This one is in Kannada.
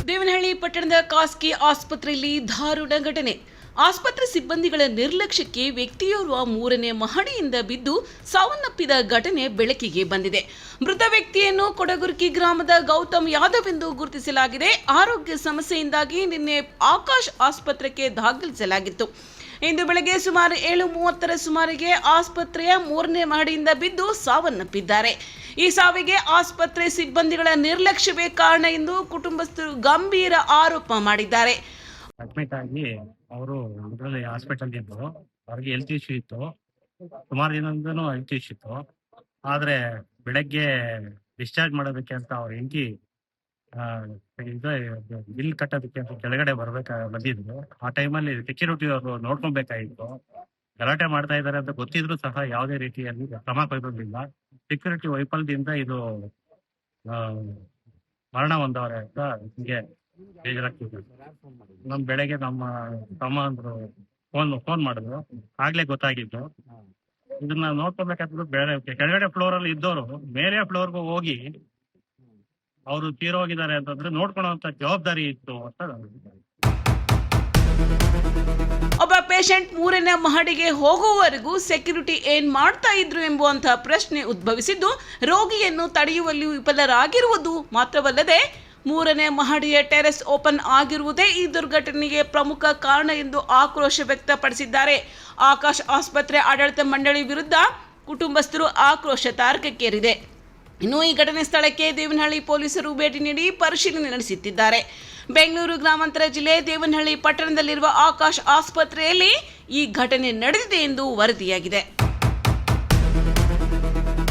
ದೇವನಹಳ್ಳಿ ಪಟ್ಟಣದ ಖಾಸಗಿ ಆಸ್ಪತ್ರೆಯಲ್ಲಿ ದಾರುಣ ಘಟನೆ. ಆಸ್ಪತ್ರೆ ಸಿಬ್ಬಂದಿಗಳ ನಿರ್ಲಕ್ಷ್ಯಕ್ಕೆ ವ್ಯಕ್ತಿಯೋರ್ವ 3ನೇ ಮಹಡಿಯಿಂದ ಬಿದ್ದು ಸಾವನ್ನಪ್ಪಿದ ಘಟನೆ ಬೆಳಕಿಗೆ ಬಂದಿದೆ. ಮೃತ ವ್ಯಕ್ತಿಯನ್ನು ಕೊಡಗುರ್ಕಿ ಗ್ರಾಮದ ಗೌತಮ್ ಯಾದವ್ ಎಂದು ಗುರುತಿಸಲಾಗಿದೆ. ಆರೋಗ್ಯ ಸಮಸ್ಯೆಯಿಂದಾಗಿ ನಿನ್ನೆ ಆಕಾಶ್ ಆಸ್ಪತ್ರೆಗೆ ದಾಖಲಿಸಲಾಗಿತ್ತು. ಇಂದು ಬೆಳಗ್ಗೆ ಸುಮಾರು 7:30ರ ಸುಮಾರಿಗೆ ಆಸ್ಪತ್ರೆಯ 3ನೇ ಮಹಡಿಯಿಂದ ಬಿದ್ದು ಸಾವನ್ನಪ್ಪಿದ್ದಾರೆ. ಈ ಸಾವಿಗೆ ಆಸ್ಪತ್ರೆ ಸಿಬ್ಬಂದಿಗಳ ನಿರ್ಲಕ್ಷ್ಯವೇ ಕಾರಣ ಎಂದು ಕುಟುಂಬಸ್ಥರು ಗಂಭೀರ ಆರೋಪ ಮಾಡಿದ್ದಾರೆ. ಅಡ್ಮಿಟ್ ಆಗಿ ಅವರು ಇದರಲ್ಲಿ ಹಾಸ್ಪಿಟಲ್ ಇದ್ದು ಅವ್ರಿಗೆ ಹೆಲ್ತ್ ಇಶ್ಯೂ ಇತ್ತು, ಸುಮಾರು ದಿನದಿಂದನೂ ಹೆಲ್ತ್ ಇಶ್ಯೂ ಇತ್ತು. ಆದ್ರೆ ಬೆಳಗ್ಗೆ ಡಿಸ್ಚಾರ್ಜ್ ಮಾಡೋದಕ್ಕೆ ಅಂತ ಅವ್ರ ಹೆಂಡತಿ ಬಿಲ್ ಕಟ್ಟೋದಕ್ಕೆ ಅಂತ ಕೆಳಗಡೆ ಬಂದಿದ್ರು. ಆ ಟೈಮಲ್ಲಿ ಸೆಕ್ಯೂರಿಟಿ ಅವರು ನೋಡ್ಕೊಬೇಕಾಗಿತ್ತು. ಗಲಾಟೆ ಮಾಡ್ತಾ ಇದ್ದಾರೆ ಅಂತ ಗೊತ್ತಿದ್ರು ಸಹ ಯಾವುದೇ ರೀತಿಯಲ್ಲಿ ಕ್ರಮ ಕೈಗೊಂಡಿಲ್ಲ. ಸೆಕ್ಯೂರಿಟಿ ವೈಫಲ್ಯದಿಂದ ಇದು ಮರಣ ಹೊಂದವ್ರೆ ಅಂತ ಹಿಂಗೆ ಬೇಜಾರಾಗ್ತಿದೆ. ಬೆಳಗ್ಗೆ ನಮ್ಮ ತಮ್ಮ ಅಂದ್ರು ಫೋನ್ ಮಾಡಿದ್ರು, ಆಗ್ಲೇ ಗೊತ್ತಾಗಿತ್ತು. ಇದನ್ನ ನೋಡ್ಕೊಬೇಕಾದ್ರು ಬೇರೆ ಕೆಳಗಡೆ ಫ್ಲೋರ್ ಅಲ್ಲಿ ಇದ್ದವರು ಬೇರೆ ಫ್ಲೋರ್ಗೂ ಹೋಗಿ ಅವರು ತೀರೋಗಿದ್ದಾರೆ ಅಂತಂದ್ರೆ ನೋಡ್ಕೊಳ್ಳುವಂತ ಜವಾಬ್ದಾರಿ ಇತ್ತು ಅಂತ. ಒಬ್ಬ ಪೇಷಂಟ್ 3ನೇ ಮಹಡಿಗೆ ಹೋಗುವವರೆಗೂ ಸೆಕ್ಯೂರಿಟಿ ಏನ್ ಮಾಡ್ತಾ ಇದ್ರು ಎಂಬುವಂತಹ ಪ್ರಶ್ನೆ ಉದ್ಭವಿಸಿದ್ದು, ರೋಗಿಯನ್ನು ತಡೆಯುವಲ್ಲಿ ವಿಫಲರಾಗಿರುವುದು ಮಾತ್ರವಲ್ಲದೆ 3ನೇ ಮಹಡಿಯ ಟೆರೆಸ್ ಓಪನ್ ಆಗಿರುವುದೇ ಈ ದುರ್ಘಟನೆಗೆ ಪ್ರಮುಖ ಕಾರಣ ಎಂದು ಆಕ್ರೋಶ ವ್ಯಕ್ತಪಡಿಸಿದ್ದಾರೆ. ಆಕಾಶ್ ಆಸ್ಪತ್ರೆ ಆಡಳಿತ ಮಂಡಳಿ ವಿರುದ್ಧ ಕುಟುಂಬಸ್ಥರು ಆಕ್ರೋಶ ತಾರಕಕ್ಕೇರಿದೆ. ಇನ್ನು ಈ ಘಟನೆ ಸ್ಥಳಕ್ಕೆ ದೇವನಹಳ್ಳಿ ಪೊಲೀಸರು ಭೇಟಿ ನೀಡಿ ಪರಿಶೀಲನೆ ನಡೆಸುತ್ತಿದ್ದಾರೆ. ಬೆಂಗಳೂರು ಗ್ರಾಮಾಂತರ ಜಿಲ್ಲೆ ದೇವನಹಳ್ಳಿ ಪಟ್ಟಣದಲ್ಲಿರುವ ಆಕಾಶ್ ಆಸ್ಪತ್ರೆಯಲ್ಲಿ ಈ ಘಟನೆ ನಡೆದಿದೆ ಎಂದು ವರದಿಯಾಗಿದೆ.